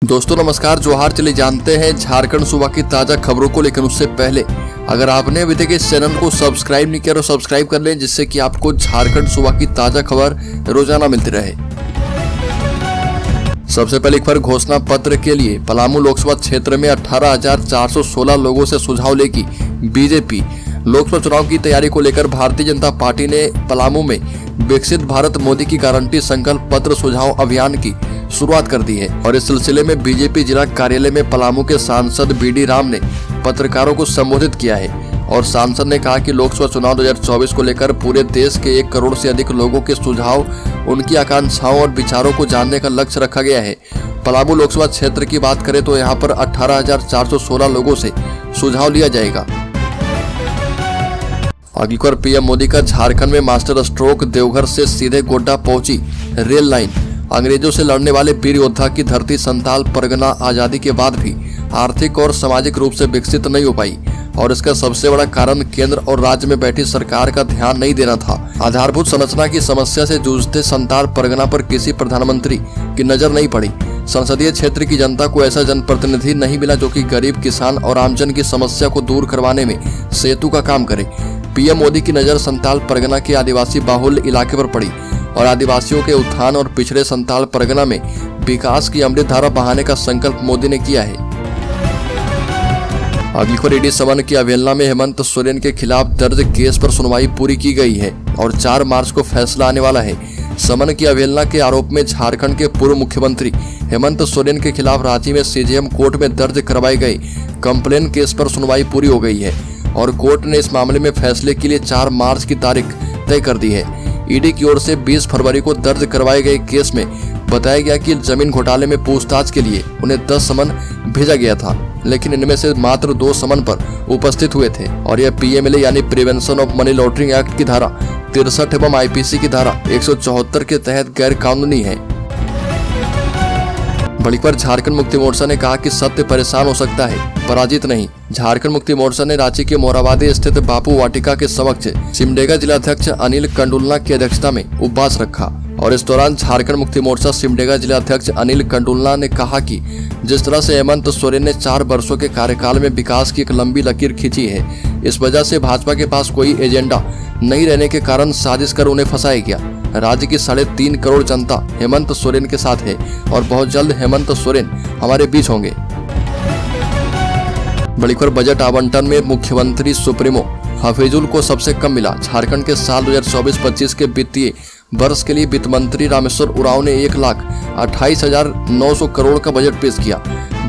दोस्तों नमस्कार, जोहार। चलिए जानते हैं झारखंड सूबा की ताजा खबरों को, लेकिन उससे पहले अगर आपने अभी तक इस चैनल को सब्सक्राइब नहीं किया तो सब्सक्राइब कर लें, जिससे कि आपको झारखंड सूबा की ताजा खबर रोजाना मिलती रहे। सबसे पहले एक बार घोषणा पत्र के लिए पलामू लोकसभा क्षेत्र में 18,416 लोगों से सुझाव लेगी बीजेपी। लोकसभा चुनाव की तैयारी को लेकर भारतीय जनता पार्टी ने पलामू में विकसित भारत मोदी की गारंटी संकल्प पत्र सुझाव अभियान की शुरुआत कर दी है। और इस सिलसिले में बीजेपी जिला कार्यालय में पलामू के सांसद बीडी राम ने पत्रकारों को संबोधित किया है। और सांसद ने कहा कि लोकसभा चुनाव 2024 को लेकर पूरे देश के 1 करोड़ से अधिक लोगों के सुझाव, उनकी आकांक्षाओं और विचारों को जानने का लक्ष्य रखा गया है। पलामू लोकसभा क्षेत्र की बात करें तो यहाँ पर 18,416 लोगों से सुझाव लिया जाएगा। अगली खबर, पीएम मोदी का झारखंड में मास्टर स्ट्रोक। देवघर से सीधे गोड्डा पहुंची रेल लाइन। अंग्रेजों से लड़ने वाले वीर योद्धा की धरती संताल परगना आजादी के बाद भी आर्थिक और सामाजिक रूप से विकसित नहीं हो पाई, और इसका सबसे बड़ा कारण केंद्र और राज्य में बैठी सरकार का ध्यान नहीं देना था। आधारभूत संरचना की समस्या से जूझते संताल परगना पर किसी प्रधानमंत्री की नजर नहीं पड़ी। संसदीय क्षेत्र की जनता को ऐसा जनप्रतिनिधि नहीं मिला जो कि गरीब, किसान और आमजन की समस्या को दूर करवाने में सेतु का काम करे। पीएम मोदी की नजर संताल परगना के आदिवासी बाहुल्य इलाके पर पड़ी और आदिवासियों के उत्थान और पिछड़े संताल परगना में विकास की अमृत धारा बहाने का संकल्प मोदी ने किया है। अगली खबर, ईडी समन की अवहेलना में हेमंत सोरेन के खिलाफ दर्ज केस पर सुनवाई पूरी की गई है और 4 मार्च को फैसला आने वाला है। समन की अवहेलना के आरोप में झारखंड के पूर्व मुख्यमंत्री हेमंत सोरेन के खिलाफ रांची में सीजेएम कोर्ट में दर्ज करवाए गए कंप्लेन केस पर सुनवाई पूरी हो गई है और कोर्ट ने इस मामले में फैसले के लिए 4 मार्च की तारीख तय कर दी है। ईडी की ओर से 20 फरवरी को दर्ज करवाए गए केस में बताया गया कि जमीन घोटाले में पूछताछ के लिए उन्हें 10 समन भेजा गया था, लेकिन इनमें से मात्र 2 समन पर उपस्थित हुए थे और यह पीएमएलए यानी prevention of money laundering act की धारा 63 एवं आईपीसी की धारा 174 के तहत गैर कानूनी है। बड़ी पर झारखंड मुक्ति मोर्चा ने कहा कि सत्य परेशान हो सकता है, पराजित नहीं। झारखंड मुक्ति मोर्चा ने रांची के मोराबादी स्थित बापू वाटिका के समक्ष सिमडेगा जिलाध्यक्ष अनिल कंडुलना की अध्यक्षता में उपवास रखा और इस दौरान झारखंड मुक्ति मोर्चा सिमडेगा जिलाध्यक्ष अनिल कंडुलना ने कहा कि जिस तरह से हेमंत सोरेन ने 4 वर्षों के कार्यकाल में विकास की एक लंबी लकीर खींची है, इस वजह से भाजपा के पास कोई एजेंडा नहीं रहने के कारण साजिश कर उन्हें फंसाया गया। राज्य की 3.5 करोड़ जनता हेमंत सोरेन के साथ है और बहुत जल्द हेमंत सोरेन हमारे बीच होंगे। बड़ी खबर, बजट आवंटन में मुख्यमंत्री सुप्रीमो हफीजुल को सबसे कम मिला। झारखंड के साल 2024-25 के वित्तीय वर्ष के लिए वित्त मंत्री रामेश्वर उरांव ने 1,28,900 करोड़ का बजट पेश किया।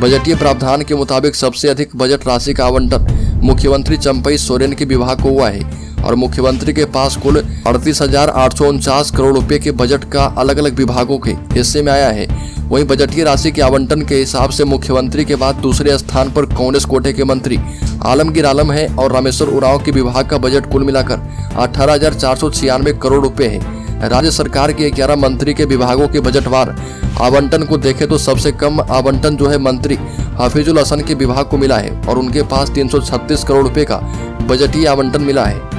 बजटीय प्रावधान के मुताबिक सबसे अधिक बजट राशि का आवंटन मुख्यमंत्री चंपई सोरेन के विभाग को हुआ है और मुख्यमंत्री के पास कुल 38,849 करोड़ रुपए के बजट का अलग अलग विभागों के हिस्से में आया है। वहीं बजटीय राशि के आवंटन के हिसाब से मुख्यमंत्री के बाद दूसरे स्थान पर कांग्रेस कोटे के मंत्री आलमगीर आलम है और रामेश्वर उरांव के विभाग का बजट कुल मिलाकर 18,496 करोड़ रुपए है। राज्य सरकार के 11 मंत्री के विभागों के बजटवार आवंटन को देखें तो सबसे कम आवंटन जो है मंत्री हफीजुल हसन के विभाग को मिला है और उनके पास 336 करोड़ रुपए का बजटीय आवंटन मिला है।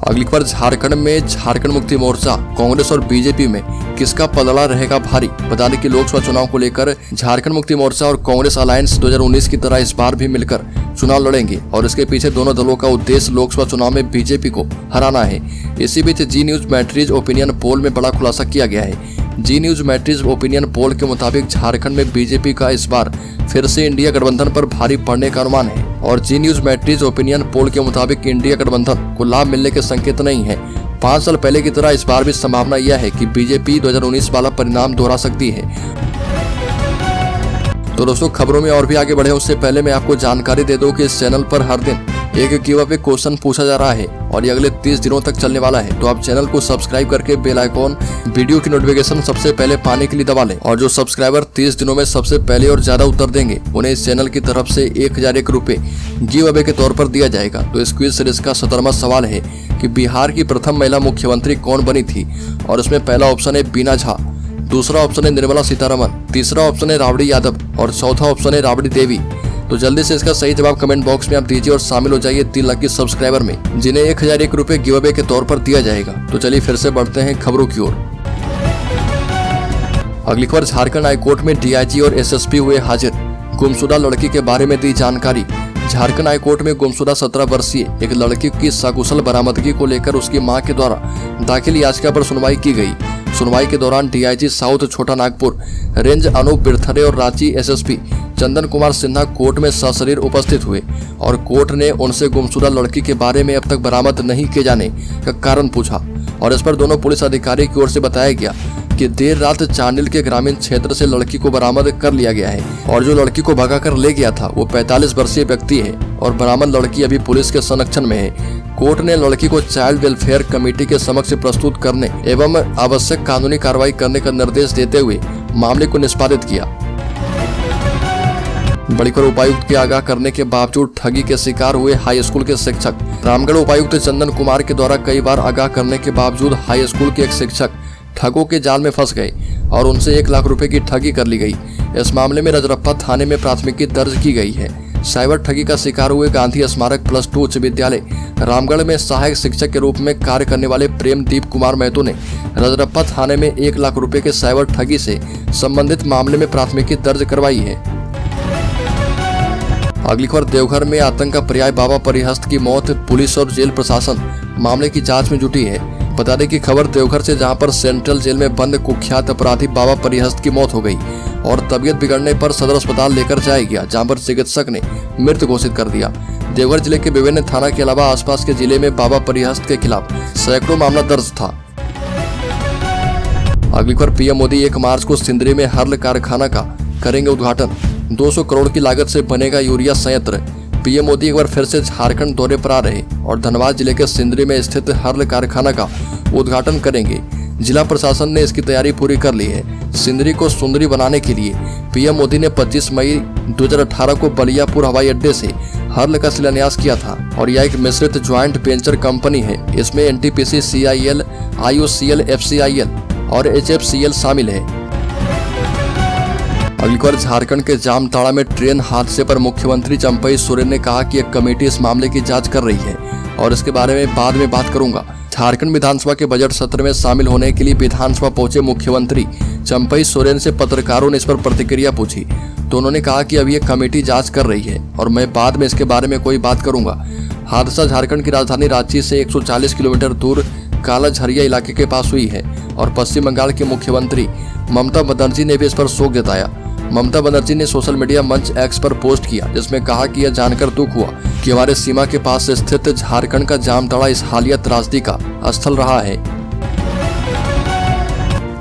अगली खबर, झारखंड में झारखंड मुक्ति मोर्चा, कांग्रेस और बीजेपी में किसका पलड़ा रहेगा भारी। बता दें कि लोकसभा चुनाव को लेकर झारखंड मुक्ति मोर्चा और कांग्रेस अलायंस 2019 की तरह इस बार भी मिलकर चुनाव लड़ेंगे और इसके पीछे दोनों दलों का उद्देश्य लोकसभा चुनाव में बीजेपी को हराना है। इसी बीच जी न्यूज मैट्रिज ओपिनियन पोल में बड़ा खुलासा किया गया है। जी न्यूज मैट्रिज ओपिनियन पोल के मुताबिक झारखंड में बीजेपी का इस बार फिर से इंडिया गठबंधन पर भारी पड़ने का अनुमान है और जी न्यूज मैट्रिज ओपिनियन पोल के मुताबिक इंडिया गठबंधन को लाभ मिलने के संकेत नहीं है। 5 साल पहले की तरह इस बार भी संभावना यह है कि बीजेपी 2019 वाला परिणाम दोहरा सकती है। तो दोस्तों, खबरों में और भी आगे बढ़े उससे पहले मैं आपको जानकारी दे दूं कि इस चैनल पर हर दिन एक गिव-अवे क्वेश्चन पूछा जा रहा है और ये अगले 30 दिनों तक चलने वाला है। तो आप चैनल को सब्सक्राइब करके बेल आइकॉन, वीडियो की नोटिफिकेशन सबसे पहले पाने के लिए दबा लें और जो सब्सक्राइबर 30 दिनों में सबसे पहले और ज्यादा उत्तर देंगे उन्हें इस चैनल की तरफ से 1,001 रुपए गिव-अवे के तौर पर दिया जाएगा। तो इस क्विज सीरीज का 17वां सवाल है कि बिहार की प्रथम महिला मुख्यमंत्री कौन बनी थी और उसमें पहला ऑप्शन है बीना झा, दूसरा ऑप्शन है निर्मला सीतारमण, तीसरा ऑप्शन है राबड़ी यादव और चौथा ऑप्शन है राबड़ी देवी। तो जल्दी से इसका सही जवाब कमेंट बॉक्स में आप दीजिए और शामिल हो जाइए 3 लाख सब्सक्राइबर में, जिन्हें 1,001 रुपए गिव अवे के तौर पर दिया जाएगा। तो चलिए फिर से बढ़ते हैं खबरों की ओर। अगली खबर झारखंड हाईकोर्ट में डीआईजी और एसएसपी हुए हाजिर, गुमशुदा लड़की के बारे में दी जानकारी। झारखंड हाईकोर्ट में गुमशुदा 17 वर्षीय एक लड़की की सकुशल बरामदगी को लेकर उसकी मां के द्वारा दाखिल याचिका पर सुनवाई की गई। सुनवाई के दौरान डीआईजी साउथ छोटा नागपुर रेंज अनूप बिरथरे और रांची एसएसपी चंदन कुमार सिन्हा कोर्ट में सशरीर उपस्थित हुए और कोर्ट ने उनसे गुमशुदा लड़की के बारे में अब तक बरामद नहीं किए जाने का कारण पूछा और इस पर दोनों पुलिस अधिकारी की ओर से बताया गया कि देर रात चांडिल के ग्रामीण क्षेत्र से लड़की को बरामद कर लिया गया है और जो लड़की को भगाकर ले गया था वो 45 वर्षीय व्यक्ति है और बरामद लड़की अभी पुलिस के संरक्षण में है। कोर्ट ने लड़की को चाइल्ड वेलफेयर कमेटी के समक्ष प्रस्तुत करने एवं आवश्यक कानूनी कार्रवाई करने का निर्देश देते हुए मामले को निष्पादित किया। बड़ी खबर, उपायुक्त के आगाह करने के बावजूद ठगी के शिकार हुए हाई स्कूल के शिक्षक। रामगढ़ उपायुक्त चंदन कुमार के द्वारा कई बार आगाह करने के बावजूद हाई स्कूल के एक शिक्षक ठगों के जाल में फंस गए और उनसे 1 लाख रुपए की ठगी कर ली गई। इस मामले में रजरप्पा थाने में प्राथमिकी दर्ज की गई है। साइबर ठगी का शिकार हुए गांधी स्मारक +2 उच्च विद्यालय रामगढ़ में सहायक शिक्षक के रूप में कार्य करने वाले प्रेमदीप कुमार महतो ने रजरप्पा थाने में 1 लाख रुपए के साइबर ठगी से संबंधित मामले में प्राथमिकी दर्ज करवाई है। अगली खबर, देवघर में आतंक का पर्याय बाबा परिहस्त की मौत, पुलिस और जेल प्रशासन मामले की जांच में जुटी है। बता दें कि खबर देवघर से, जहां पर सेंट्रल जेल में बंद कुख्यात अपराधी बाबा परिहस्त की मौत हो गई और तबीयत बिगड़ने पर सदर अस्पताल लेकर जाया गया, जहां पर चिकित्सक ने मृत घोषित कर दिया। देवघर जिले के विभिन्न थाना के अलावा आसपास के जिले में बाबा परिहस्त के खिलाफ सैकड़ों मामला दर्ज था। अगली खबर, पीएम मोदी 1 मार्च को सिंदरी में हर्ल कारखाना का करेंगे उद्घाटन। 200 करोड़ की लागत से बनेगा यूरिया संयंत्र। पीएम मोदी एक बार फिर से झारखंड दौरे पर आ रहे और धनबाद जिले के सिंदरी में स्थित हर्ल कारखाना का उद्घाटन करेंगे। जिला प्रशासन ने इसकी तैयारी पूरी कर ली है। सिंदरी को सुंदरी बनाने के लिए पीएम मोदी ने 25 मई 2018 को बलियापुर हवाई अड्डे से हर्ल का शिलान्यास किया था और यह एक मिश्रित ज्वाइंट वेंचर कंपनी है। इसमें एनटीपीसी, CIL, IOCL, FCIL और HFCL शामिल है। अगली खबर, झारखंड के जामताड़ा में ट्रेन हादसे पर मुख्यमंत्री चंपई सोरेन ने कहा कि एक कमेटी इस मामले की जांच कर रही है और इसके बारे में बाद में बात करूंगा। झारखंड विधानसभा के बजट सत्र में शामिल होने के लिए विधानसभा पहुंचे मुख्यमंत्री चंपई सोरेन से पत्रकारों ने इस पर प्रतिक्रिया पूछी तो उन्होंने कहा कि अभी एक कमेटी जांच कर रही है और मैं बाद में इसके बारे में कोई बात करूंगा। हादसा झारखंड की राजधानी रांची से 140 किलोमीटर दूर काला झरिया इलाके के पास हुई है और पश्चिम बंगाल के मुख्यमंत्री ममता बनर्जी ने भी इस पर शोक जताया। ममता बनर्जी ने सोशल मीडिया मंच एक्स पर पोस्ट किया जिसमें कहा कि यह जानकर दुख हुआ कि हमारे सीमा के पास स्थित झारखंड का जामताड़ा इस हालिया त्रासदी का स्थल रहा है।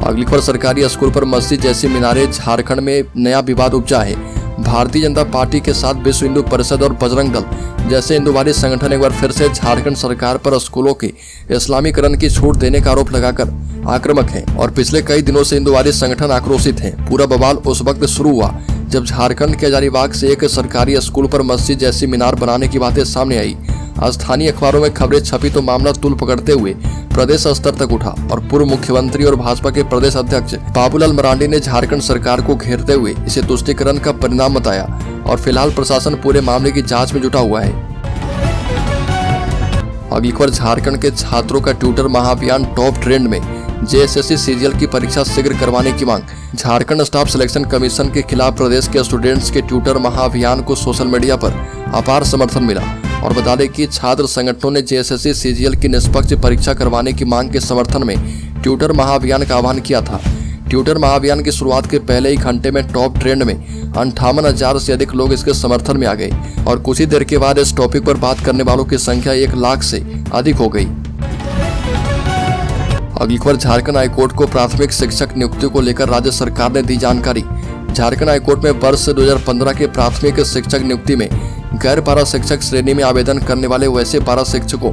अगली खबर, सरकारी स्कूल पर मस्जिद जैसी मीनारें, झारखंड में नया विवाद उपजा है। भारतीय जनता पार्टी के साथ विश्व हिंदू परिषद और बजरंग दल जैसे हिंदूवादी संगठन एक बार फिर से झारखंड सरकार पर स्कूलों के इस्लामीकरण की छूट देने का आरोप लगाकर आक्रामक है और पिछले कई दिनों से हिंदूवादी संगठन आक्रोशित हैं। पूरा बवाल उस वक्त शुरू हुआ जब झारखंड के हजारीबाग से एक सरकारी स्कूल पर मस्जिद जैसी मीनार बनाने की बातें सामने आई। स्थानीय अखबारों में खबरें छपी तो मामला तूल पकड़ते हुए प्रदेश स्तर तक उठा और पूर्व मुख्यमंत्री और भाजपा के प्रदेश अध्यक्ष बाबूलाल मरांडी ने झारखंड सरकार को घेरते हुए इसे तुष्टीकरण का परिणाम बताया और फिलहाल प्रशासन पूरे मामले की जांच में जुटा हुआ है। अगली खबर, झारखंड के छात्रों का ट्यूटर महाअभियान टॉप ट्रेंड में। JSSC CGL की परीक्षा शीघ्र करवाने की मांग। झारखंड स्टाफ सिलेक्शन कमीशन के खिलाफ प्रदेश के स्टूडेंट्स के ट्यूटर महाअभियान को सोशल मीडिया पर अपार समर्थन मिला और बता दें कि छात्र संगठनों ने JSSC CGL की निष्पक्ष परीक्षा करवाने की मांग के समर्थन में ट्यूटर महाअभियान का आह्वान किया था। ट्यूटर महाअभियान की शुरुआत के पहले ही घंटे में टॉप ट्रेंड में 58,000 से अधिक लोग इसके समर्थन में आ गए और कुछ ही देर के बाद इस टॉपिक पर बात करने वालों की संख्या 1 लाख से अधिक हो गई। अगली खबर, झारखंड हाईकोर्ट को प्राथमिक शिक्षक नियुक्ति को लेकर राज्य सरकार ने दी जानकारी। झारखंड हाईकोर्ट में वर्ष 2015 के प्राथमिक शिक्षक नियुक्ति में गैर पारा शिक्षक श्रेणी में आवेदन करने वाले वैसे पारा शिक्षकों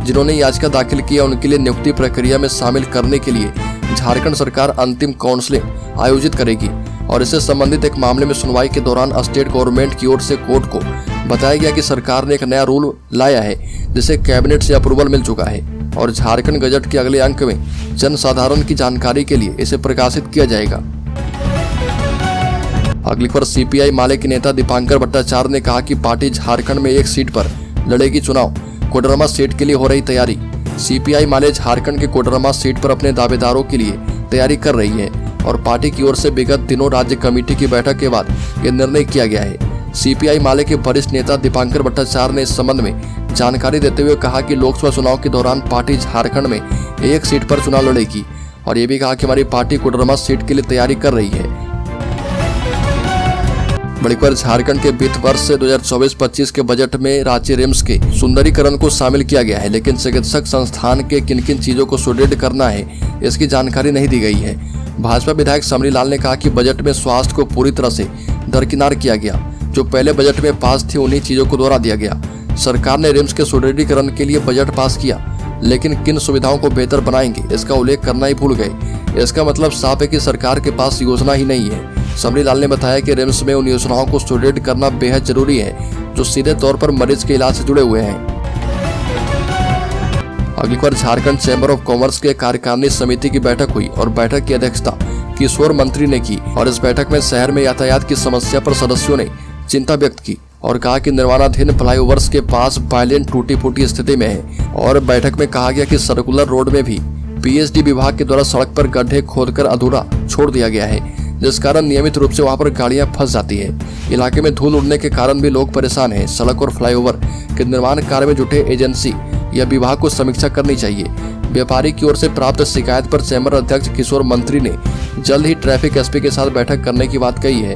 जिन्होंने याचिका दाखिल किया उनके लिए नियुक्ति प्रक्रिया में शामिल करने के लिए झारखंड सरकार अंतिम काउंसलिंग आयोजित करेगी और इससे संबंधित एक मामले में सुनवाई के दौरान स्टेट गवर्नमेंट की ओर से कोर्ट को बताया गया कि सरकार ने एक नया रूल लाया है जिसे कैबिनेट से अप्रूवल मिल चुका है और झारखंड गजट के अगले अंक में जनसाधारण की जानकारी के लिए इसे प्रकाशित किया जाएगा। अगली खबर, CPI माले के नेता दीपांकर भट्टाचार्य ने कहा कि पार्टी झारखंड में एक सीट पर लड़ेगी चुनाव। कोडरमा सीट के लिए हो रही तैयारी। CPI माले झारखंड के कोडरमा सीट पर अपने दावेदारों के लिए तैयारी कर रही है। और पार्टी की ओर से विगत दिनों राज्य कमेटी की बैठक के बाद यह निर्णय किया गया है। सीपीआई माले के वरिष्ठ नेता दीपांकर भट्टाचार्य ने इस संबंध में जानकारी देते हुए कहा कि लोकसभा चुनाव के दौरान पार्टी झारखंड में एक सीट पर चुनाव लड़ेगी और ये भी कहा कि हमारी पार्टी कोडरमा सीट के लिए तैयारी कर रही है। बड़ी खबर, झारखंड के वित्त वर्ष से 2024-25 के बजट में राज्य रिम्स के सुंदरीकरण को शामिल किया गया है, लेकिन चिकित्सक संस्थान के किन किन चीजों को सुदृढ़ करना है इसकी जानकारी नहीं दी गई है। भाजपा विधायक समरी लाल ने कहा कि बजट में स्वास्थ्य को पूरी तरह से दरकिनार किया गया। जो पहले बजट में पास थी उन्हीं चीजों को दोहरा दिया गया। सरकार ने रिम्स के सुदृढ़ीकरण के लिए बजट पास किया, लेकिन किन सुविधाओं को बेहतर बनाएंगे इसका उल्लेख करना ही भूल गए। इसका मतलब साफ है कि सरकार के पास योजना ही नहीं है। समरी लाल ने बताया कि रिम्स में उन योजनाओं को सुदृढ़ करना बेहद जरूरी है जो सीधे तौर पर मरीज के इलाज से जुड़े हुए हैं। अगली बार झारखंड चैम्बर ऑफ कॉमर्स के कार्यकारिणी समिति की बैठक हुई और बैठक की अध्यक्षता किशोर मंत्री ने की और इस बैठक में शहर में यातायात की समस्या पर सदस्यों ने चिंता व्यक्त की और कहा कि निर्माणाधीन फ्लाईओवर्स के पास बाइलेन टूटी फूटी स्थिति में है। और बैठक में कहा गया कि सर्कुलर रोड में भी पीएचडी विभाग के द्वारा सड़क पर गड्ढे खोदकर अधूरा छोड़ दिया गया है, जिस कारण नियमित रूप से वहां पर गाड़ियां फंस जाती है। इलाके में धूल उड़ने के कारण भी लोग परेशान हैं। सड़क और फ्लाईओवर के निर्माण कार्य में जुटे एजेंसी या विभाग को समीक्षा करनी चाहिए। व्यापारी की ओर से प्राप्त शिकायत पर चैम्बर अध्यक्ष किशोर मंत्री ने जल्द ही ट्रैफिक एसपी के साथ बैठक करने की बात कही है।